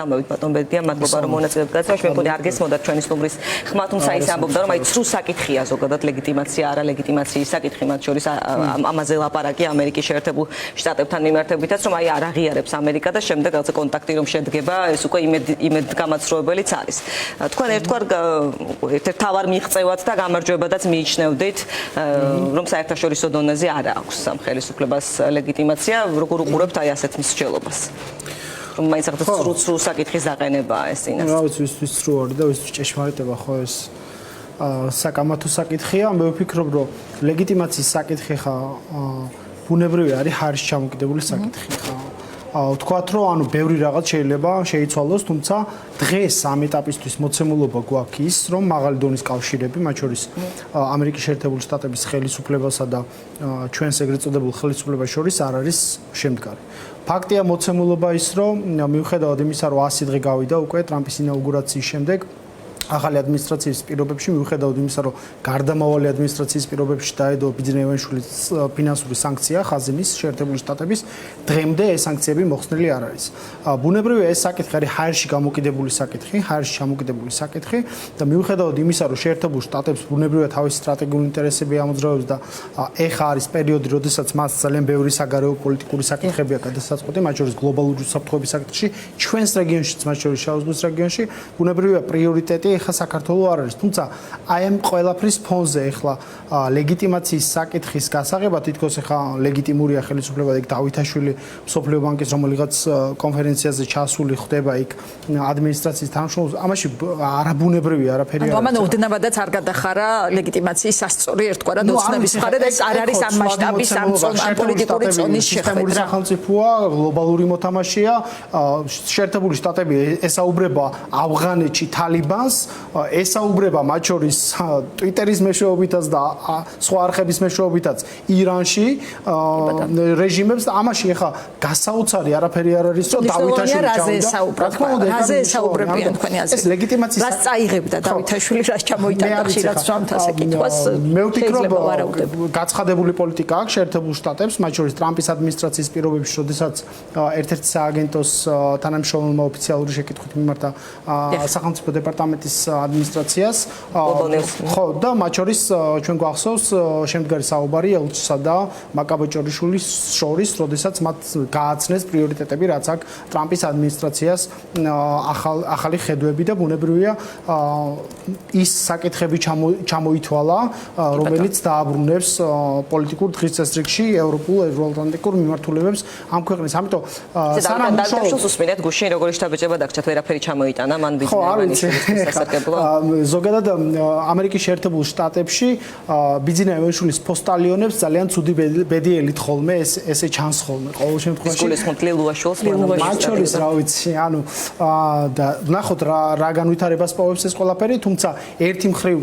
ამოვით ბატონ ბედია, მადლობა რომ მონაწილეობთ გაცნობაში. მე მგონი არ გესმოდათ ჩვენი სტუმრის ხმა, თუმცა ის ამბობდა რომ აი ცრუ საკითხია ზოგადად ლეგიტიმაცია, არა ლეგიტიმაციის საკითხი, მათ შორის ამაზე ლაპარაკი ამერიკის შეერთებულ შტატებთან მიმართებითაც, რომ აი არ აღიარებს ამერიკა და შემდეგ რაღაცა კონტაქტი რომ შედგება, ეს უკვე იმედგამაცრუებელიც არის. თქვენ ერთგვარ ერთ-ერთ თავარ მიღწევად და გამარჯვებადაც მიიჩნევდით, რომ საერთაშორისო დონეზე არ აქვს ამ ხელისუფლებას ლეგიტიმაცია, როგორ უყურებთ აი ასეთ მსჯელობას? მაინც ახლა სრულ საკითხის დაყენებაა ეს წინასწარ. რა ვიცი, ვისთვის სრულ არის და ვისთვის ჭეშმარიტება ხო ეს საკამათო საკითხია. მე ვფიქრობ, რომ ლეგიტიმაციის საკითხი ხა ბუნებრივი არის ხარისში ჩამოკიდებული საკითხი ხა. ვთქვათ, რომ ანუ ბევრი რაღაც შეიძლება შეიცვალოს, თუმცა დღეს ამ ეტაპისთვის მოცემულობა გვაქვს ის, რომ მაღალი დონის კავშირები, მათ შორის ამერიკის შეერთებული შტატების ხელისუფლებასა და ჩვენს ეგრეთ წოდებულ ხელისუფლებას შორის არ არის შემდგარი. ფაქტია მოცემულობა ის, რომ მიუხედავად იმისა, რომ 100 დღე გავიდა უკვე ტრამპის ინაუგურაციის შემდეგ ახალი ადმინისტრაციის პირობებში, მიუხედავად იმისა, რომ გარდამავალი ადმინისტრაციის პირობებში დაედო ბიძინა ივანიშვილის ფინანსური სანქცია ხაზინის შეერთებული შტატების, დღემდე ეს სანქციები მოხსნილი არ არის. ბუნებრივია ეს საკითხი არის ჰაერში გამოკიდებული საკითხი, ჰაერში ჩამოკიდებული საკითხი და მიუხედავად იმისა, რომ შეერთებულ შტატებს ბუნებრივია თავისი სტრატეგიული ინტერესები ამოძრავებს და ეხა არის პერიოდი, როდესაც მას ძალიან ბევრი საგარეო პოლიტიკური საკითხებია გადასაწყვეტი, მათ შორის გლობალური უსაფრთხოების საკითხში, ჩვენს რეგიონშიც, მათ შორის შავ ზღვის რეგიონში, ბუნებრივია პრიორიტეტი ეხლა საქართველოს არ არის, თუმცა აი ამ ყველაფრის ფონზე ეხლა ლეგიტიმაციის საკითხის გასაღებად თითქოს ეხლა ლეგიტიმურია ხელისუფლება იქ დავითაშვილი მსოფლიო ბანკის რომელიღაც კონფერენციაზე ჩასული ხდება იქ ადმინისტრაციის თანამშრომლობს, ამაში არაბუნებრივი არაფერი არ არის. ამან ოდნავადაც არ გადახარა ლეგიტიმაციის სასწორი ერთგვარად ოცნების მხარე და ეს არ არის ამ მასშტაბის ამ პოლიტიკური ზონის შეხვედრა. სახელმწიფოა, გლობალური მოთამაშეა, შეერთებული შტატები ესაუბრება ავღანეთში თალიბანს, ესაუბრება მათ შორის ტვიტერის მეშვეობითაც და სხვა არხების მეშვეობითაც ირანში რეჟიმებს და ამაში ეხა გასაოცარი არაფერი არ არის, რომ დავითაშვილი ჩავიდა. რაზე ესაუბრებიან თქვენი აზრით? ეს ლეგიტიმაციის რას წაიღებდა დავითაშვილი, რას ჩამოიტანდა ხშირად სვამთას ეკითხვას? მე ვფიქრობ, გაცხადებული პოლიტიკა აქვს შეერთებულ შტატებს, მათ შორის ტრამპის ადმინისტრაციის პირობებში, როდესაც ერთ-ერთი სააგენტოს თანამშრომელმა ოფიციალური შეკითხვით მიმართა სახელმწიფო დეპარტამენტის ადმინისტრაციას, ხო და მათ შორის ჩვენ გვახსოვს შემდგარი საუბარი ელჩსა და მაკაბოჭორიშვილის შორის, როდესაც მათ გააცნეს პრიორიტეტები, რაც აქვს ტრამპის ადმინისტრაციას ახალი ხედვები და ბუნებრივია ის საკითხები ჩამოითვალა, რომელიც დააბრუნებს პოლიტიკურ დღის წესრიგში ევროპულ ევროატლანტიკურ მიმართულებებს ამ ქვეყნის. ამიტომ სანამ დაუშვა უსმინეთ გუშინ როგორი შთაბეჭდება დაგჭათ ვერაფერი ჩამოიტანა მან ბიზნესმენი ზოგადად ამერიკის შეერთებულ შტატებში ბიძინა ივანიშვილის პოსტალიონებს ძალიან ცუდი ბედი ელით ხოლმე ესე ჩანს ხოლმე ყოველ შემთხვევაში მათ შორის რა ვიცი ანუ და ნახოთ რა განვითარებას პოვებს ეს ყველაფერი, თუმცა ერთი მხრივ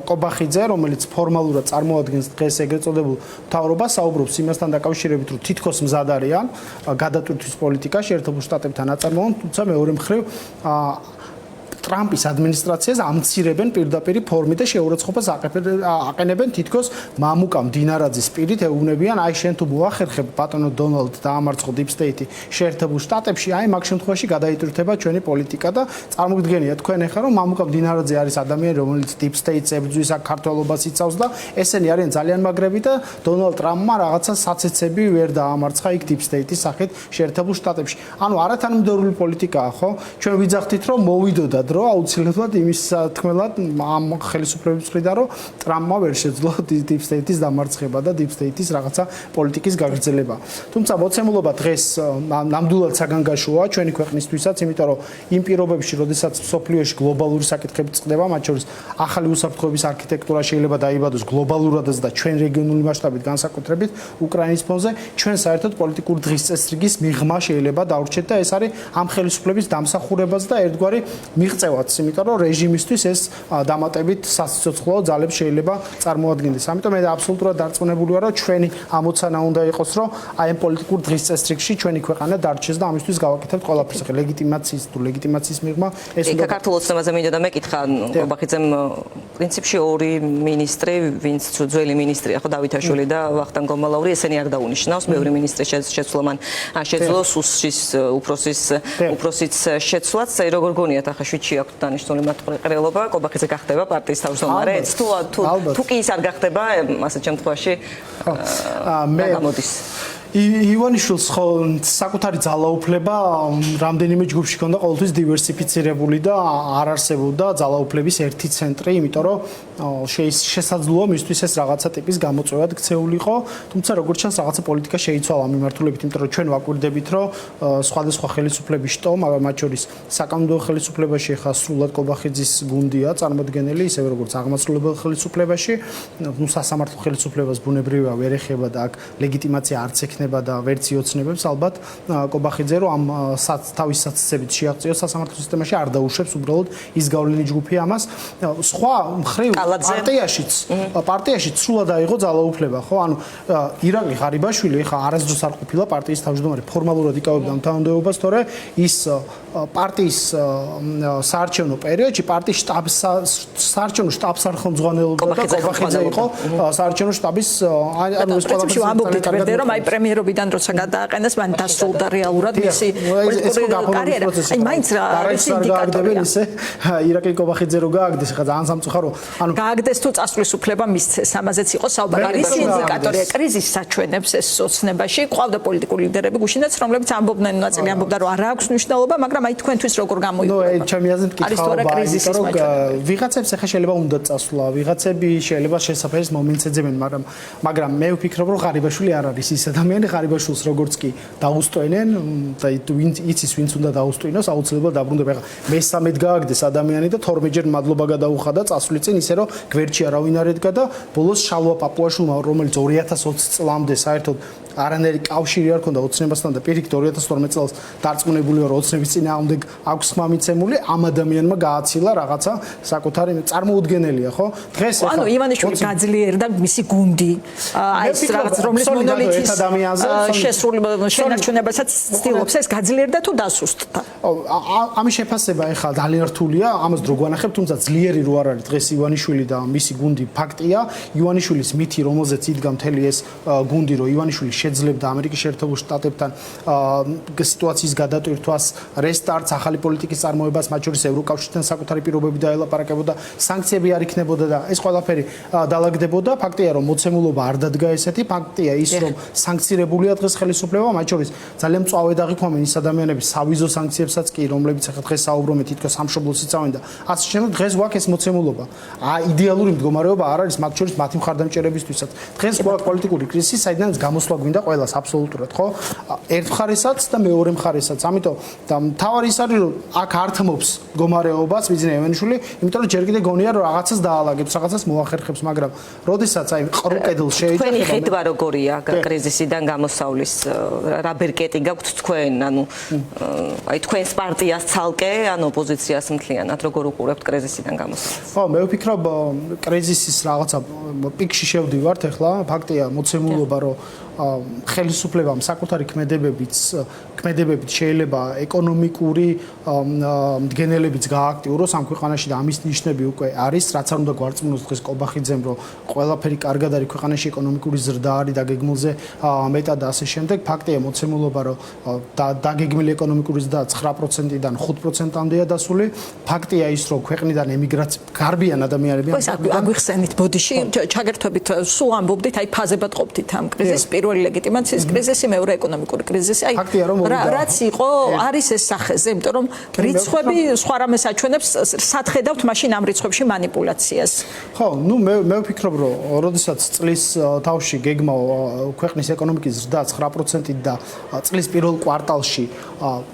კობახიძე რომელიც ფორმალურად წარმოადგენს დღეს ეგრეთ წოდებულ მთავრობას საუბრობს იმასთან დაკავშირებით, რომ თითქოს მზად არიან გადატვირთვის პოლიტიკა შეერთებულ შტატებთან აწარმოონ, თუმცა მეორე მხრივ ტრამპის ადმინისტრაციას ამცირებენ პირდაპირ ფორმით და შეურაცხყოფას აყენებენ თითქოს მამუკა მდინარაძის პირით ეუბნებიან, აი შენ თუ მოახერხებ ბატონო დონალდ დაამარცხო დიპ სტეიტი შეერთებულ შტატებში, აი მაგ შემთხვევაში გადაიტვირთება ჩვენი პოლიტიკა და წარმოგიდგენია თქვენ ახლა რომ მამუკა მდინარაძე არის ადამიანი რომელიც დიპ სტეიტს ებრძვის აქ ქართველობას იცავს და ესენი არიან ძალიან მაგრები და დონალდ ტრამპმა რაღაცა საცეცები ვერ დაამარცხა იქ დიპ სტეიტის სახით შეერთებულ შტატებში. ანუ არათანმიმდევრული პოლიტიკაა, ხო? ჩვენ ვიძახდით რომ მოვიდოდა აუცილებლად იმის თქმელად ამ ხელისუფლების მხრიდან რომ ტრამპმა ვერ შეძლო დიპ სტეიტის დამარცხება და დიპ სტეიტის რაღაცა პოლიტიკის გაგრძელება. თუმცა მოცემულობა დღეს ნამდვილად საგანგაშოა ჩვენი ქვეყნისთვისაც, იმიტომ რომ იმ პირობებში, როდესაც მსოფლიოში გლობალური საკითხები წყდება, მათ შორის ახალი უსაფრთხოების არქიტექტურა შეიძლება დაიბადოს გლობალურადაც და ჩვენ რეგიონული მასშტაბით განსაკუთრებით უკრაინის ფონზე, ჩვენ საერთოდ პოლიტიკური დღის წესრიგის მიღმა შეიძლება დავრჩეთ და ეს არის ამ ხელისუფლების დამსახურებაც და ერთგვარი მიღწევაც, იმიტომ რომ რეჟიმისთვის ეს დამატებით სასიცოცხლო ძალებს შეიძლება წარმოადგენდეს. ამიტომ მე აბსოლუტურად დარწმუნებული ვარ, რომ ჩვენი ამოცანა უნდა იყოს, რომ აი ამ პოლიტიკურ დღის წესრიგში ჩვენი ქვეყანა დარჩეს და ამისთვის გავაკეთებთ ყველაფერს. ახლა ლეგიტიმაციის თუ ლეგიტიმაციის მიღმა ეს უნდა საქართველოს თემაზე მინდოდა მეკითხა ყობახიძემ პრინციპში ორი მინისტრი, ვინც ძველი მინისტრია ხო დავითაშვილი და ვახტანგ გომალაური, ესენი არ დაუნიშნავს, მეორე მინისტრი შეცვლა მან შეძლო სუსშის უფროსის შეცვლაც, როგორ გონიათ ახლა შვიდში აქვს დანიშნული მატყრელობა, ყობახიძე გახდება პარტიის თავმჯდომარე, თუ კი ის არ გახდება, ასეთ შემთხვევაში მე გამოდის ივანიშვილს საკუთარი ძალაუფლება რამდენიმე ჯგუფში ჰქონდა ყოველთვის დივერსიფიცირებული და არ არსებობდა ძალაუფლების ერთი ცენტრი, იმიტომ რომ შესაძლოა მისთვის ეს რაღაცა ტიპის გამოწვევად ქცეულიყო, თუმცა როგორც ჩანს რაღაცა პოლიტიკა შეიცვალა მიმართულებით, იმიტომ რომ ჩვენ ვაკვირდებით, რომ სხვადასხვა ხელისუფლების შტო, მაგრამ მათ შორის საკანონმდებლო ხელისუფლებაში ხა სრულად ყობახიძის გუნდია წარმოდგენილი, ისევე როგორც აღმასრულებელ ხელისუფლებაში, სასამართლო ხელისუფლებას ბუნებრივია ვერ ეხება და აქ ლეგიტიმაცია არც ექნება და ვერც იოცნებებს ალბათ ყობახიძე რომ ამ თავის საცცებით შეაღწიოს სასამართლო სისტემაში არ დაუშვებს უბრალოდ ის გავლენი ჯგუფი ამას სხვა მხრივ პარტიაში სრულად აიღო ძალაუფლება ხო ანუ ირაკლი ღარიბაშვილი ხა არასდროს არ ყოფილა პარტიის თავმჯდომარე ფორმალურად იკავებდა ამ თანამდებობას თორე ის პარტიის საარჩევნო პერიოდში პარტიის საარჩევნო შტაბს არ ხელმძღვანელობდა და ყობახიძე იყო საარჩევნო შტაბის ანუ ეს ყველაფერი ამბობდით რომ აი პრემიერობიდან როცა გადააყენეს მან დასრულდა რეალურად მისი პოლიტიკური კარიერა აი მაინც რა არის ინდიკატორია ირაკლი ყობახიძე რო გააგდეს ხა ძალიან სამწუხარო ანუ გააგდეს თუ წასვლის უფლება მისცეს ამაზეც იყო საუბარი არის ინდიკატორია კრიზისს საჩვენებს ეს ოცნებაში ყავდა პოლიტიკური ლიდერები გუშინაც რომლებიც ამბობდნენ ნაწილი ამბობდა რომ არ აქვს მნიშვნელობა მაგრამ აი თქვენთვის როგორ გამოიყურება ჩემი აზრით კითხავდა რომ ვიღაცებს ახლა შეიძლება უნდა წასვლა ვიღაცები შეიძლება შესაძლოა მომენტს ეძებენ მაგრამ მე ვფიქრობ რომ ღარიბაშვილი არ არის ის ადამიანი ღარიბაშვილს როგორც კი დაუსტვენენ და იცის ვინც უნდა დაუსტვინოს აუცილებლად დაბრუნდება ახლა მესამედ გააგდეს ადამიანი და 12 ჯერ მადლობა გადაუხადა წასვლის წინ ისე რომ გვერდში არავინ არ ედგა და ბოლოს შალვა პაპუაშვილმა რომელიც 2020 წლამდე საერთოდ არანაირი კავშირი არ ქონდა ოცნებასთან და პირიქით 2012 წელს დარწმუნებული ვარ ოცნების წინააღმდეგ აქვს ხმა მიცემული ამ ადამიანმა გააცილა რაღაცა საკუთარი წარმოუდგენელია ხო დღეს ანუ ივანიშვილი გაძლიერდა მისი გუნდი აი ეს რაღაც რომლის მონოლითის შენარჩუნებასაც ცდილობს ეს გაძლიერდა თუ დასუსტდა ამის შეფასება ეხლა ძალიან რთულია ამას დრო გვანახებ თუმცა ძლიერი რო არ არის დღეს ივანიშვილი და მისი გუნდი ფაქტია ივანიშვილის მითი რომელზეც იდგა მთელი ეს გუნდი რომ ივანიშვილი შეძლებდა ამერიკის შეერთებულ შტატებთან სიტუაციის გადატვირთვას, რესტარტს, ახალი პოლიტიკის წარმოებას, მათ შორის ევროკავშირთან საკუთარი პირობები დაელაპარაკებოდა, სანქციები არ იქნებოდა და ეს ყველაფერი დაალაგდებოდა. ფაქტია, რომ მოცემულობა არ დადგა ესეთი, ფაქტია ის, რომ სანქცირებულია დღეს ხელისუფლება, მათ შორის ძალიან მწვავე დაღიქვამენ ის ადამიანები, სავიზო სანქციებსაც კი, რომლებიც ახლა დღეს საუბრობთ, თითქოს სამშობლოს იცავენ და ასე შემდეგ, დღეს გვაქვს ეს მოცემულობა. იდეალური მდგომარეობა არ არის მათ შორის მათი მხარდამჭერებისთვისაც. დღეს გვაქვს პოლიტიკური კრიზისი, საიდანაც გამოსვლა გვინდა ყველას აბსოლუტურად, ხო? ერთ მხარესაც და მეორე მხარესაც. ამიტომ და მთავარი ის არის, რომ აქ ართმობს მდგომარეობას ბიზნეს ევენიშვილი, იმიტომ რომ ჯერ კიდე გონია რომ რაღაცას დაალაგებს, რაღაცას მოახერხებს, მაგრამ როდესაც აი ყრუ კედელს შეიძლება თქვენი ხედვა როგორია კრიზისიდან გამოსავლის რა ბერკეტი გაქვთ თქვენ, ანუ აი თქვენს პარტიას ცალკე, ან ოპოზიციას მთლიანად როგორ უყურებთ კრიზისიდან გამოსავლას? ხო, მე ვფიქრობ კრიზისის რაღაცა პიკში შევდივართ ახლა, ფაქტია მოცემულობა რომ ხელისუფლებამ საკუთარი ქმედებებით შეიძლება ეკონომიკური მდგენელებიც გააქტიუროს ამ ქვეყანაში და ამის ნიშნები უკვე არის, რაც არ უნდა გვარწმუნოს დღეს ყობახიძემ, რომ ყველაფერი კარგად არის ქვეყანაში, ეკონომიკური ზრდა არის დაგეგმილზე მეტად და ასე შემდეგ. ფაქტია მოცემულობა, რომ დაგეგმილი ეკონომიკური ზრდა 9%-დან 5%-მდეა დასული. ფაქტია ის, რომ ქვეყნიდან ემიგრაცია გარბიან ადამიანები. ეს აგვიხსენით ბოდიში, ჩაგერთვებით სულ ამბობდით, აი ფაზებად ყოფდით ამ კრიზისს. პირველი ლეგიტიმაციის კრიზისი, მეორე ეკონომიკური კრიზისი. აი რაც იყო, არის ეს სახეზე, იმიტომ რომ რიცხვები სხვა რამეს აჩვენებს, სათხედავთ მაშინ ამ რიცხვებში манипуляციას. ხო, ნუ მე ვფიქრობ, რომ როდესაც წლის თავში გეგმა ქვეყნის ეკონომიკის ზრდა 9%-ით და წლის პირველ კვარტალში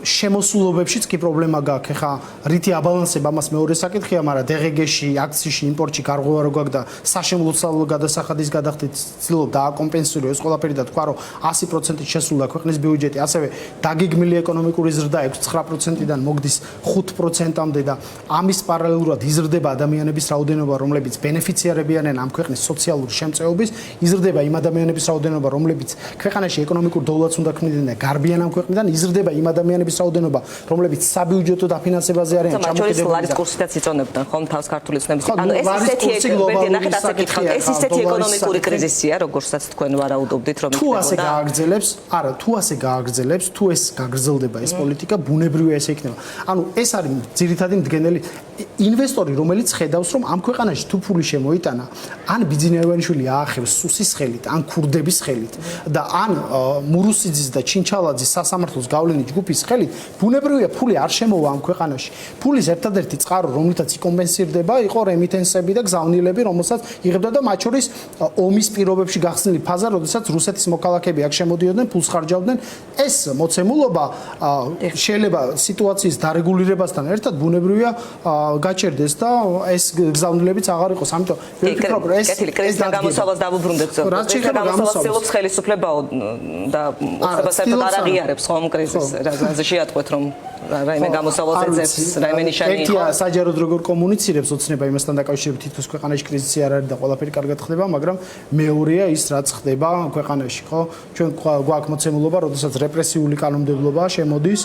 შემოსულობებშიც კი პრობლემა გაქვს. ეხა რითი აბალანსება ამას მეორე საკითხია, მაგრამ DGG-ში, აქციაში, იმპორტში გარღვევა რო გაქვს და საშემოსავლო გადასახადის გადახდით ცდილობ დააკომპენსიროს ეს ყველაფერი და თქვა ეხება რომ 100% შესრულდა ქვეყნის ბიუჯეტი, ასევე დაგეგმილი ეკონომიკური ზრდა 6-9%-დან მოგდის 5%-მდე და ამის პარალელურად იზრდება ადამიანების რაოდენობა, რომლებიც ბენეფიციარები არიან ამ ქვეყნის სოციალური შემწეობის, იზრდება იმ ადამიანების რაოდენობა, რომლებიც ქვეყანაში ეკონომიკურ დოვლას უნდა ქმნიდნენ და გარბიან ამ ქვეყნიდან, იზრდება იმ ადამიანების რაოდენობა, რომლებიც საბიუჯეტო დაფინანსებაზე არიან ჩამოყალიბებული. ლარის კურსიდან იწონებდნენ ხომ თავს ქართული ცნების. ანუ ეს ისეთი ეკონომიკური კრიზისია, როგორცაც თქვენ ვარაუდობდით, რომ თუ ასე გააგრძელებს, თუ ეს გაგრძელდება ეს პოლიტიკა, ბუნებრივია ესე იქნება. ანუ ეს არის ძირითადი მდგენელი ინვესტორი, რომელიც ხედავს, რომ ამ ქვეყანაში თუ ფული შემოიტანა, ან ბიძინევანიშვილი აახევს სუსის ხელით, ან ქურდების ხელით და ან მურუსიძის და ჩინჩალაძის სასამართლოს გავლენის ჯგუფის ხელით, ბუნებრივია ფული არ შემოვა ამ ქვეყანაში. ფულის ერთადერთი წყარო, რომლითაც იკომპენსირდება, იყო რემიტენსები და გზავნილები, რომელსაც იღებდა და მათ შორის ომის პირობებში გახსნილი ფაზა, როდესაც რუსეთის მოქალაქეები აქ შემოდიოდნენ, ფულს ხარჯავდნენ. ეს მოცემულობა შეიძლება სიტუაციის დარეგულირებასთან ერთად ბუნებრივია გაჩერდეს და ეს გზავნილებიც აღარ იყოს. ამიტომ ვფიქრობ, ეს კრიზისთან გამოსავალს დავუბრუნდეთ. კრიზისთან გამოსავალს ხელის უფლებაო და უცხოებას საერთოდ არ აღიარებს ხომ კრიზისს. რაზე შეატყვეთ რომ რაიმე გამოსავალს ეძებს, რაიმე ნიშანი იყო. ერთია საჯაროდ როგორ კომუნიცირებს ოცნება იმასთან დაკავშირებით, თითქოს ქვეყანაში კრიზისი არ არის და ყველაფერი კარგად ხდება, მაგრამ მეორეა ის რაც ხდება ქვეყანაში, ხო? ჩვენ გვაქვს მოცემულობა, როდესაც რეპრესიული კანონმდებლობა შემოდის,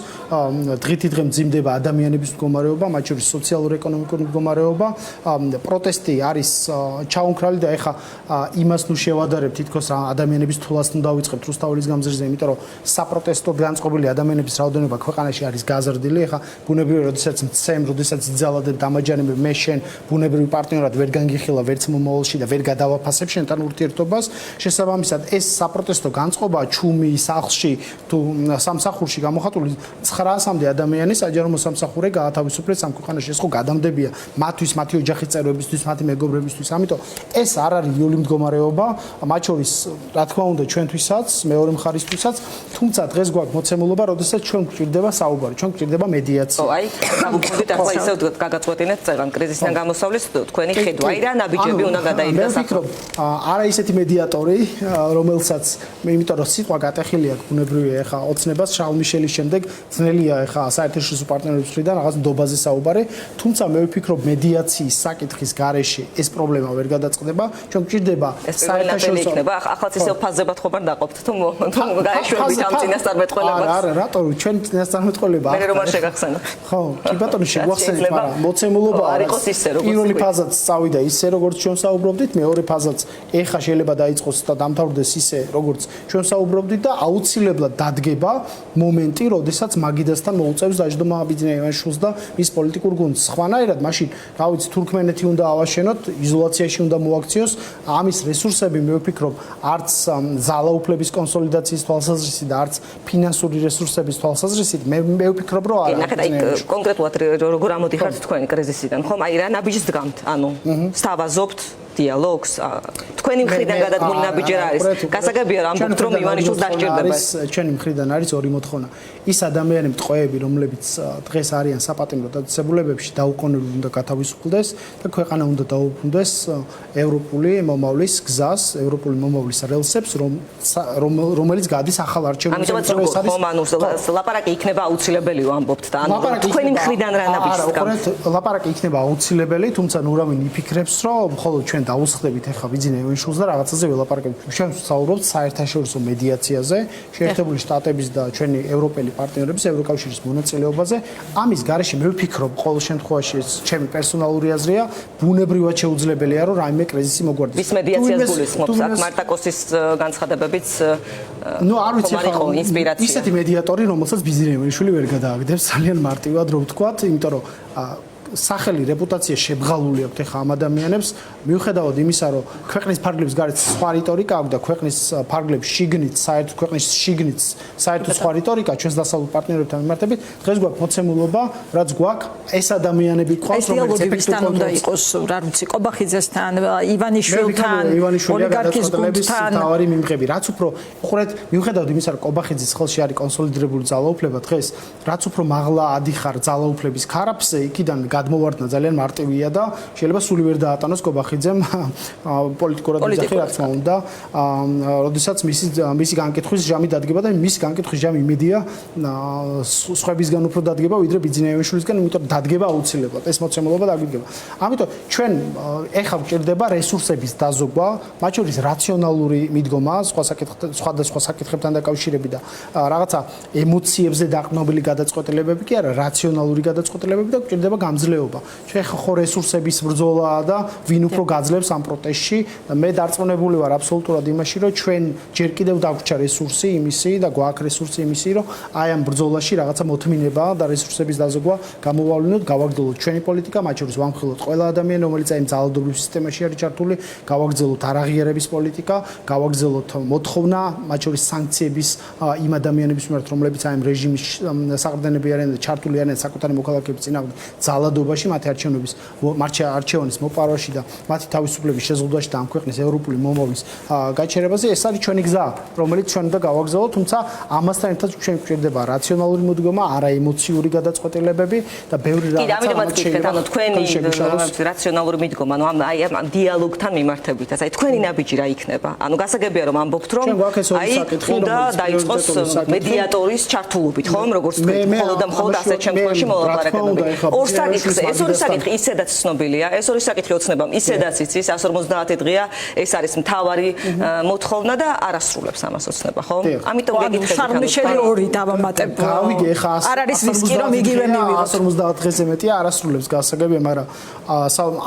დღითი დღე მძიმდება ადამიანების მდგომარეობა, მათ შორის სოციალურ-ეკონომიკური მდგომარეობა, პროტესტი არის ჩაუნქრალი და ეხა იმას ნუ შევადარებ თითქოს ადამიანების თულას ნუ დავიწყებთ რუსთაველის გამზირზე, იმიტომ რომ საპროტესტოდ განწყობილი ადამიანების რაოდენობა ქვეყანაში არის გაზრდილი. ეხა ბუნებრივია, როდესაც მცემ, როდესაც იძალადებ დამაჯანებ მე შენ ბუნებრივი პარტნიორად ვერ განგიხილა ვერც მომავალში და ვერ გადავაფასებ შენთან ურთიერთობას. შესაბამისად, ეს საპროტესტო განწყობა ჩუმი სახლში თუ სამსახურში გამოხატული 900-მდე ადამიანი საჯარო მოსამსახურე გაათავისუფლეს ამ ქვეყანაში. ეს ხო გადამდებია მათთვის, მათი ოჯახის წევრებისთვის, მათი მეგობრებისთვის. ამიტომ ეს არ არის იული მდგომარეობა, მათ შორის რა თქმა უნდა ჩვენთვისაც, მეორე მხარისთვისაც, თუმცა დღეს გვაქვს მოცემულობა, როდესაც ჩვენ გვჭირდება საუბარი, ჩვენ გვჭირდება მედიაცია. აი, დავუბრუნდით ახლა ისევ გაგაწყვეტინეთ წეგან კრიზისთან გამოსავლის თქვენი ხედვა. აი რა ნაბიჯები უნდა გადაიდგას? მე ვფიქრობ, არა ისეთი მედიატორი, რომელსაც მე იმიტომ რომ სიტყვა გატეხილი აქვს ბუნებრივია ეხა ოცნებას შალმიშელის შემდეგ ძნელია ეხა საერთაშორისო პარტნიორების მხრიდან რაღაც ნდობაზე საუბარი, თუმცა მე ვფიქრობ მედიაციის საკითხის გარეშე ეს პრობლემა ვერ გადაწყდება. ჩვენ გვჭირდება საერთაშორისო იქნება. ახლა ისევ ფაზებად ხომ არ დაყოფთ თუ გაეშვებით ამ წინასწარმეტყველებას? არა, რატო ჩვენ წინასწარმეტყველება მე რომ არ შეგახსენოთ. ხო, კი ბატონო შეგვახსენეთ, მაგრამ მოცემულობა არ იყოს ისე როგორც პირველი ფაზაც წავიდა ისე როგორც ჩვენ საუბრობდით, მეორე ფაზაც ეხა შეიძლება დაიწყოს და დამთავრდეს ისე როგორც ჩვენ საუბრობდით და აუცილებლად დადგება მომენტი, როდესაც მაგიდასთან მოუწევს დაждდომა აბიძინეევაშვილს და მის პოლიტიკურ გუნდს. ხვანაირად მაშინ, რა ვიცი, თურქმენეთი უნდა ავაშენოთ, იზოლაციაში უნდა მოაქციოს, ამის რესურსები მე ვფიქრობ, არც ძალაუფლების კონსოლიდაციის თვალსაზრისით და არც ფინანსური რესურსების თვალსაზრისით მე ვფიქრობ, რომ არა. ნახეთ, აი კონკრეტულად როგორ ამოდიხართ თქვენ კრიზისიდან, ხომ? აი რა ნაბიჯს დგამთ? ანუ სთავაზობთ დიალოგს, თქვენი მხრიდან გადადგმული ნაბიჯი რა არის? გასაგებია რომ ამბობთ რომ ივანიშვილს დასჭირდება. ჩვენი მხრიდან არის ორი მოთხოვნა. ის ადამიანები ტყვეები, რომლებიც დღეს არიან საპატიმრო დაწესებულებებში, დაუყოვნებლივ უნდა გათავისუფლდეს და ქვეყანა უნდა დაუბრუნდეს ევროპული მომავლის გზას, ევროპული მომავლის რელსებს, რომელიც გადის ახალ არჩევნებზე. ამიტომ ლაპარაკი იქნება აუცილებელი ვამბობთ და ანუ თქვენი მხრიდან რა ნაბიჯს დგამთ? ლაპარაკი იქნება აუცილებელი, თუმცა ნუ რავინ იფიქრებს, რომ მხოლოდ ჩვენ დაუსხდებით ახლა ბიძინეევაშვილს და რაღაცაზე ველაპარაკებთ. ჩვენ ვსაუბრობთ საერთაშორისო მედიაციაზე, შეერთებული შტატების და ჩვენი ევროპელი პარტნიორების, ევროკავშირის მონაწილეობაზე. ამის გარეშე მე ვფიქრობ, ყოველ შემთხვევაში ეს ჩემი პერსონალური აზრია, ბუნებრივად შეუძლებელია, რომ რაიმე კრიზისი მოგვარდეს. ვის მედიაციას გულისხმობს? აქ მარტაკოსის განცხადებებიც ნუ არ ვიცი ხო ინსპირაცია. ისეთი მედიატორი, რომელსაც ბიძინეევაშვილი ვერ გადააგდებს, ძალიან მარტივად რო ვთქვათ, იმიტომ რომ სახელი რეპუტაცია შებღალული აქვს ახლა ამ ადამიანებს მიუხედავად იმისა რომ ქვეყნის ფარგლებს გარეთ სხვა რიტორიკა აქვს და ქვეყნის ფარგლებს შიგნით საერთო ქვეყნის შიგნით საერთო სხვა რიტორიკა ჩვენს დასავლურ პარტნიორებთან მიმართებით დღეს გვაქვს მოცემულობა რაც გვაქვს ეს ადამიანები ყავს რომელიც ეფექტურად უნდა იყოს რა ვიცი ყობახიძესთან ივანიშვილთან ოლიგარქის გუნდთან თავარი მიმღები რაც უფრო უყურეთ მიუხედავად იმისა რომ ყობახიძის ხელში არის კონსოლიდირებული ძალაუფლება დღეს რაც უფრო მაღლა ადიხარ ძალაუფლების ქარაფზე იქიდან გადმოვარდნა ძალიან მარტივია და შეიძლება სული ვერ დაატანოს კობახიძემ პოლიტიკურად ვიძახი რა თქმა უნდა. როდესაც მისი განკითხვის ჟამი დადგება და მისი განკითხვის ჟამი იმედია სხვებისგან უფრო დადგება ვიდრე ბიძინაევიშვილისგან, იმიტომ დადგება აუცილებლად ეს მოცემულობა დაგვიდგება. ამიტომ ჩვენ ეხლა გვჭირდება რესურსების დაზოგვა, მათ შორის რაციონალური მიდგომა სხვადასხვა საკითხებთან დაკავშირებით და რაღაცა ემოციებზე დაყრდნობილი გადაწყვეტილებები კი არა, რაციონალური გადაწყვეტილებები და გვჭირდება გამძლეობა. ჩვენ ხო რესურსების ბრძოლაა და ვინ უფრო გაძლევს ამ პროტესტში. მე დარწმუნებული ვარ აბსოლუტურად იმაში, რომ ჩვენ ჯერ კიდევ დაგვჭირდა რესურსი იმისი და გვაქვს რესურსი იმისი, რომ აი ამ ბრძოლაში რაღაცა მოთმინება და რესურსების დაზოგვა გამოვავლინოთ, გავაგრძელოთ ჩვენი პოლიტიკა, მათ შორის ვამხილოთ ყველა ადამიანი, რომელიც აი ძალადობრივ სისტემაში არის ჩართული, გავაგრძელოთ არაღიარების პოლიტიკა, გავაგრძელოთ მოთხოვნა, მათ შორის სანქციების იმ ადამიანების მიმართ, რომლებიც აი ამ რეჟიმის საყრდენები არიან და ჩართული არიან საკუთარი მოქალაქეების წინააღმდეგ ძალადობაში, მათი არჩევანის მოპარვაში და მათი თავისუფლების შეზღუდვაში და ამ ქვეყნის ევროპული მომავლის გაჩერებაზე. ეს არის ჩვენი გზა, რომელიც ჩვენ უნდა გავაგრძელოთ, თუმცა ამასთან ერთად ჩვენ გვჭირდება რაციონალური მოდგომა, არა ემოციური გადაწყვეტილებები და ბევრი რაღაცა. კიდე ამიტომაც გითხრათ, ანუ თქვენი რაციონალური მიდგომა, ანუ აი ამ დიალოგთან მიმართებითაც, აი თქვენი ნაბიჯი რა იქნება? ანუ გასაგებია რომ ამბობთ რომ აი უნდა დაიწყოს მედიატორის ჩართულობით, ხომ, როგორც თქვით, მხოლოდ და მხოლოდ ასეთ შემთხვევაში მოლაპარაკებები. ორ საკითხს, ეს ორი საკითხი ისედაც ცნობილია, ეს ორი საკითხი ოცნებამ ისედაც იცის, 150 დღეა ეს არის მთავარი მოთხოვნა და არასრულებს ამას ოცნება, ხო? ამიტომ გეკითხებით. შარლ-მიშელი ორი დავამატებ. გავიგე ხა არ არის რისკი რომ იგივე მივიღოთ. 150 დღეზე მეტია არასრულებს გასაგებია, მაგრამ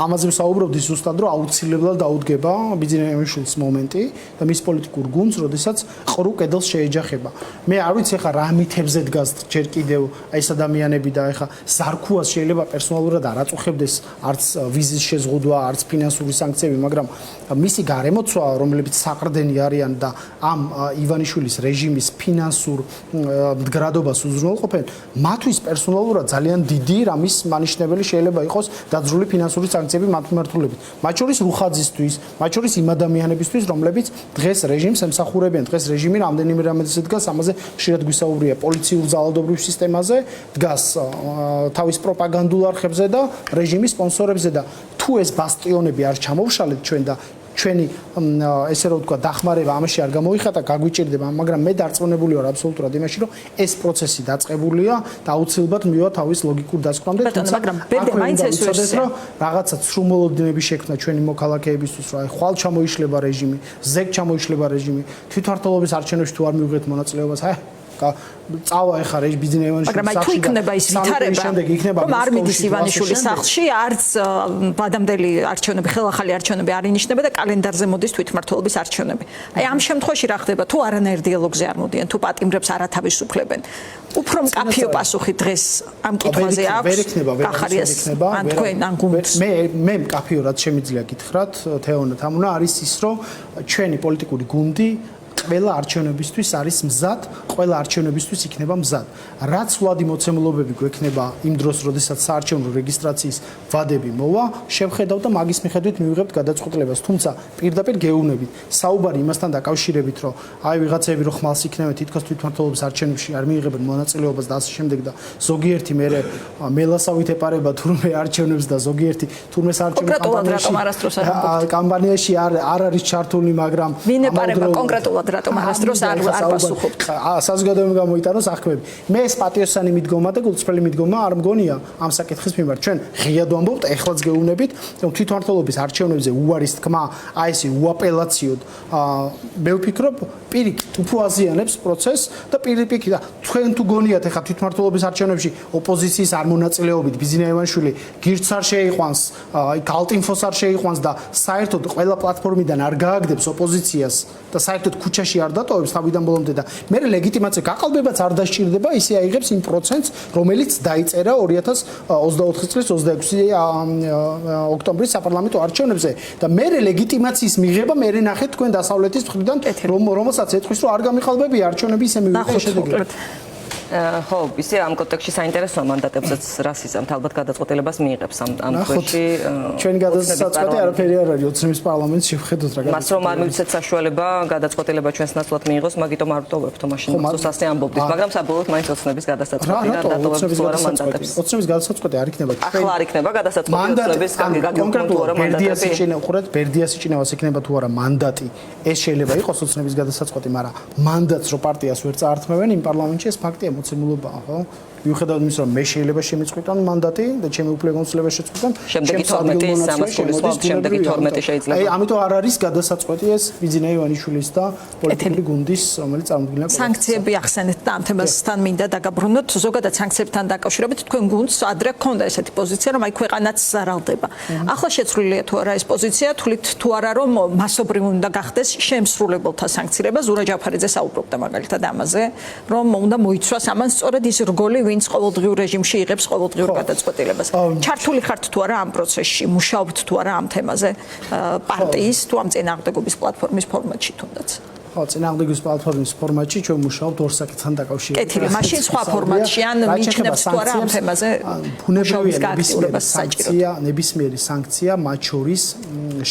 ამაზე ვსაუბრობდი ზუსტად რომ აუცილებლად დაუდგება ბიძინაევიშვილის მომენტი და მის პოლიტიკურ გუნდს, როდესაც ყრუ კედელს შეეჯახება. მე არ ვიცი ხა რა მითებზე დგას ჯერ კიდევ ეს ადამიანები და ხა ზარქუას შეიძლება პერსონალურად არ აწუხებდეს არც ვიზის შეზღუდვა, არც ფინანსური სანქციები, მაგრამ მისი გარემოცვა, რომლებიც საყრდენი არიან და ამ ივანიშვილის რეჟიმის ფინანსურ მდგრადობას უზრუნველყოფენ, მათთვის პერსონალურად ძალიან დიდი რამის მანიშნებელი შეიძლება იყოს დაძრული ფინანსური სანქციები მათ მიმართულებით. მათ შორის რუხაძისთვის, მათ შორის იმ ადამიანებისთვის, რომლებიც დღეს რეჟიმს ემსახურებიან, დღეს რეჟიმი რამდენიმე რამეზე დგას, ამაზე ხშირად გვისაუბრია პოლიციურ ძალადობრივ სისტემაზე, დგას თავის პროპაგანდულ არხებზე და რეჟიმის სპონსორებზე და თუ ეს ბასტიონები არ ჩამოვშალეთ ჩვენ და ჩვენი ესე რომ ვთქვა დახმარება ამაში არ გამოიხატა, გაგვიჭირდება, მაგრამ მე დარწმუნებული ვარ აბსოლუტურად იმაში, რომ ეს პროცესი დაწყებულია და აუცილებლად მივა თავის ლოგიკურ დასკვნამდე, თუმცა ბედე მაინც ეს ვერსია, რომ რაღაცა ცრუმოლოდინები შექმნა ჩვენი მოქალაქეებისთვის, რომ აი ხვალ ჩამოიშლება რეჟიმი, ზეგ ჩამოიშლება რეჟიმი, თვითმმართველობის არჩევნებში თუ არ მივიღეთ მონაწილეობას, წავა ეხა ბიძინაევიშვილის მაგრამ აი თუ იქნება ის ვითარება რომ არ მიდის ივანიშვილის სახლში არც ბადამდელი არჩევნები ხელახალი არჩევნები არ ინიშნება და კალენდარზე მოდის თვითმმართველობის არჩევნები აი ამ შემთხვევაში რა ხდება თუ არანაირ დიალოგზე არ მოდიან თუ პატიმრებს არათავისუფლებენ უფრო მკაფიო პასუხი დღეს ამ კითხვაზე აქვს კახარიას ან თქვენ ან გუნდს მე მკაფიო რაც შემიძლია გითხრათ თეონე თამუნა არის ის რომ ჩვენი პოლიტიკური გუნდი ყველა არჩევნებისთვის არის მზად, ყველა არჩევნებისთვის იქნება მზად. რაც ვადი მოცემულობები გვექნება იმ დროს, როდესაც საარჩევნო რეგისტრაციის ვადები მოვა, შევხედავ და მაგის მიხედვით მივიღებთ გადაწყვეტილებას. თუმცა პირდაპირ გეუბნებით, საუბარი იმასთან დაკავშირებით, რომ აი ვიღაცები რო ხმალს იქნებენ თითქოს თვითმმართველობის არჩევნებში არ მიიღებენ მონაწილეობას და ასე შემდეგ და ზოგიერთი მე მელასავით ეპარება თურმე არჩევნებს და ზოგიერთი თურმე საარჩევნო კამპანიაში არ არის ჩართული, მაგრამ ვინ ეპარება კონკრეტულად რატომ არასდროს არ პასუხობთ. საზოგადოებამ გამოიტანოს აღქმები. მე ეს პატიოსანი მიდგომა და გულწრფელი მიდგომა არ მგონია ამ საკითხის მიმართ. ჩვენ ღიად ვამბობთ, ეხლაც გეუბნებით, რომ თვითმმართველობის არჩევნებზე უარის თქმა, აი ესე უაპელაციოდ, მე ვფიქრობ, პირიქით უფრო აზიანებს პროცესს და პირიქით და თქვენ თუ გონიათ ეხლა თვითმმართველობის არჩევნებში ოპოზიციის არ მონაწილეობით ბიძინაევიშვილი გირჩს არ შეიყვანს, გალტინფოს არ შეიყვანს და საერთოდ ყველა პლატფორმიდან არ გააგდებს ოპოზიციას და საერთოდ ქუჩაში არ დატოვებს თავიდან ბოლომდე და მე ლეგიტიმაცია გაყალბებაც არ დასჭირდება, ისე აიღებს იმ პროცენტს, რომელიც დაიწერა 2024 წლის 26 ოქტომბრის საპარლამენტო არჩევნებზე და მე ლეგიტიმაციის მიღება მე ნახეთ თქვენ დასავლეთის მხრიდან, რომელსაც ეთქვის, რომ არ გამიყალბებია არჩევნები ისე მივიღე შედეგი. ხო, ისე ამ კონტექსტში საინტერესოა მანდატებსაც რა სიზამთ, ალბათ გადაწყვეტილებას მიიღებს ამ თვეში. ჩვენი გადაწყვეტილება არაფერი არ არის ოცნების პარლამენტში ვხედოთ რა მას რომ არ მივცეთ საშუალება გადაწყვეტილება ჩვენს ნაცვლად მიიღოს, მაგიტომ არ ვტოვებთ მაშინ მოსოს ასე ამბობდით, მაგრამ საბოლოოდ მაინც ოცნების გადასაწყვეტი და დატოვებს თუ არა მანდატებს. ოცნების გადასაწყვეტი არ იქნება. ახლა არ იქნება გადასაწყვეტი ოცნების კონკრეტულად ბერდიასი ჩინეუყურეთ, ბერდიასი ჩინევას იქნება თუ არა მანდატი. ეს შეიძლება იყოს ოცნების გადასაწყვეტი, მაგრამ მანდატს რო პარტიას ვერ წაართმევენ იმ პარლამენტში ეს ფაქტია მოცემულობაა, ხო? მიუხედავად იმისა, რომ მე შეიძლება შემიწყვიტონ მანდატი და ჩემი უფლებამოსილება შეწყვიტონ. შემდეგი 12 ამას გულისხმობ, შემდეგი 12 შეიძლება. აი, ამიტომ არ არის გადასაწყვეტი ეს ბიძინა ივანიშვილის და პოლიტიკური გუნდის, რომელიც წარმოქმნილია. სანქციები ახსენეთ და ამ თემასთან მინდა დაგაბრუნოთ. ზოგადად სანქციებთან დაკავშირებით თქვენ გუნდს ადრე გქონდა ესეთი პოზიცია, რომ აი ქვეყანაც ზარალდება. ახლა შეცვლილია თუ არა ეს პოზიცია, თulit თუ არა რომ მასობრივ უნდა გახდეს შემსრულებელთა სანქცირება. ზურა ჯაფარიძე საუბრობდა მაგალითად ამაზე, რომ უნდა მოიცვას ამან სწორედ ის რგოლი ვინც ყოველდღიურ რეჟიმში იღებს ყოველდღიურ გადაწყვეტილებას. ჩართული ხართ თუ არა ამ პროცესში, მუშაობთ თუ არა ამ თემაზე პარტიის თუ ამ წინააღმდეგობის პლატფორმის ფორმატში თუნდაც. ხო, წინააღმდეგობის პლატფორმის ფორმატში ჩვენ მუშაობთ ორ საკითხთან დაკავშირებით. კეთილი, მაშინ სხვა ფორმატში ან მიჩნევთ თუ არა ამ თემაზე მუშაობის გააქტიურებას საჭირო. ნებისმიერი სანქცია მათ შორის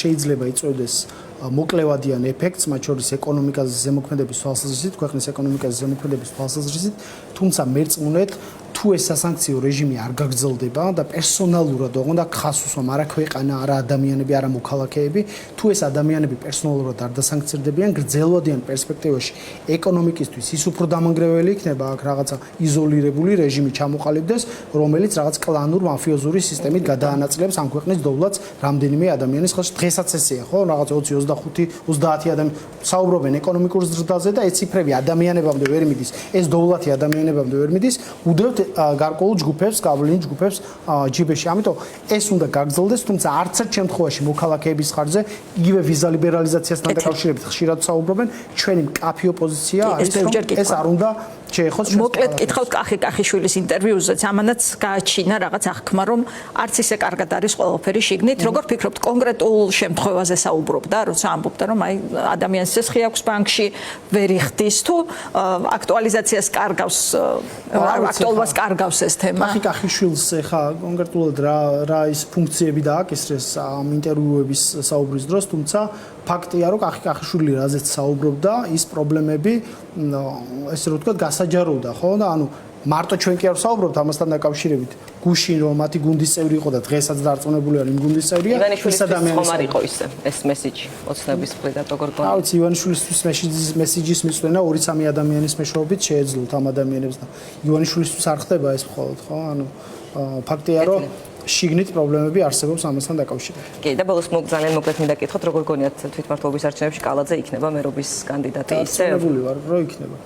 შეიძლება იწვევდეს მოკლევადიან ეფექტს, მათ შორის ეკონომიკაზე ზემოქმედების თვალსაზრისით, ქვეყნის ეკონომიკაზე ზემოქმედების თვალსაზრისით, თუმცა მერწმუნეთ თუ ეს სასანქციო რეჟიმი არ გაგრძელდება და პერსონალურად ოღონდ აქ ხას უსვამ არა ქვეყანა, არა ადამიანები, არა მოქალაქეები, თუ ეს ადამიანები პერსონალურად არ დასანქცირდებიან, გრძელვადიან პერსპექტივაში ეკონომიკისთვის ის უფრო დამანგრეველი იქნება, აქ რაღაცა იზოლირებული რეჟიმი ჩამოყალიბდეს, რომელიც რაღაც კლანურ მაფიოზური სისტემით გადაანაწილებს ამ ქვეყნის დოვლათს რამდენიმე ადამიანის ხელში. დღესაც ესეა, ხო, რაღაც 20-25-30 ადამიანი საუბრობენ ეკონომიკურ ზრდაზე და ეს ციფრები ადამიანებამდე ვერ მიდის, ეს დოვლათი ადამიანებამდე ვერ მიდის, უდევთ გარკვეულ ჯგუფებს, გავლენის ჯგუფებს ჯიბეში. ამიტომ ეს უნდა გაგრძელდეს, თუმცა არც ერთ შემთხვევაში მოქალაქეების ხარჯზე იგივე ვიზა ლიბერალიზაციასთან დაკავშირებით ხშირად საუბრობენ, ჩვენი მკაფიო პოზიცია არის, რომ ეს არ უნდა შეეხოს ჩვენს. მოკლედ კითხავთ კახიშვილის ინტერვიუზეც, ამანაც გააჩინა რაღაც აღქმა, რომ არც ისე კარგად არის ყველაფერი შიგნით. როგორ ფიქრობთ, კონკრეტულ შემთხვევაზე საუბრობდა, როცა ამბობდა, რომ აი ადამიანს ცესხი აქვს ბანკში, ვერ იხდის თუ აქტუალიზაციას კარგავს, აქტუალობას კარგავს ეს თემა. კახიშვილს ეხა კონკრეტულად რა ის ფუნქციები დააკისრეს ამ ინტერვიუების საუბრის დროს, თუმცა ფაქტია, რომ კახიშვილი რაზეც საუბრობდა, ის პრობლემები ესე რომ ვთქვათ გასაჯაროვდა, ხო? და ანუ მარტო ჩვენ კი არ ვსაუბრობთ ამასთან დაკავშირებით. გუშინ რომ მათი გუნდის წევრი იყო და დღესაც დარწმუნებული არის იმ გუნდის წევრია, ის ადამიანის ხომ არ იყო ისე ეს მესიჯი ოცნების მხრიდან როგორ გქონდა? ავიც ივანიშვილისთვის მესიჯის მიწვენა 2-3 ადამიანის მეშვეობით შეეძლოთ ამ ადამიანებს და ივანიშვილისთვის არ ხდება ეს მხოლოდ, ხო? ანუ ფაქტია, რომ შიგნით პრობლემები არსებობს ამასთან დაკავშირებით. კი, და ბოლოს ძალიან მოკლედ მინდა გითხოთ, როგორ გონიათ თვითმმართველობის არჩევნებში კალაძე იქნება მერობის კანდიდატი ისე? დარწმუნებული ვარ, რომ იქნება.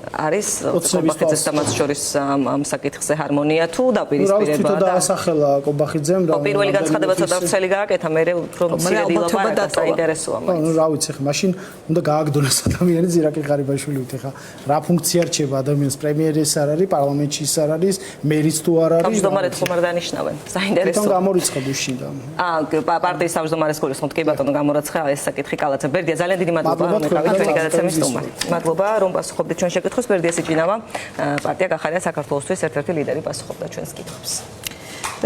არის კობახიძეს და მათ შორის ამ საკითხზე ჰარმონია თუ დაპირისპირება და დაასახელა კობახიძემ და პირველი განცხადება ცოტა ვრცელი გააკეთა, მე უფრო მცირედი ლაპარაკი საინტერესოა მაინც. რა ვიცი ხა, მაშინ უნდა გააგდონოს ადამიანი ზირაკი ღარიბაშვილით ხა. რა ფუნქცია რჩება ადამიანს, პრემიერი ის არ არის, პარლამენტში ის არ არის, მერიც თუ არ არის. თავმჯდომარედ ხომ არ დანიშნავენ? საინტერესოა. თვითონ გამორიცხა გუშინდა. პარტიის თავმჯდომარეს გულისხმობთ, კი ბატონო, გამორიცხა ეს საკითხი კალაძე. ბერდია, ძალიან დიდი მადლობა, რომ მიყავით ჩვენი გადაცემის სტუმარი. მადლობა, რომ პასუხობდით ჩვენ შეკითხვას. ბერდიას იჭინავა პარტია გახარია საქართველოსთვის ერთ-ერთი ლიდერი პასუხობდა ჩვენს კითხვებს.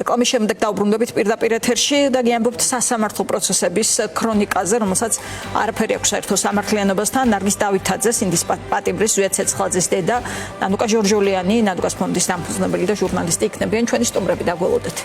რეკომის შემდეგ დავბრუნდებით პირდაპირ ეთერში და გიამბობთ სასამართლო პროცესების ქრონიკაზე, რომელსაც არაფერი აქვს საერთო სამართლიანობასთან. ნარგის დავითაძე, სინდის პატიმრის, ზვია ცეცხლაძის დედა, ნანუკა ჟორჟოლიანი, ნანუკას ფონდის დამფუძნებელი და ჟურნალისტი იქნებიან ჩვენი სტუმრები. დაგველოდეთ.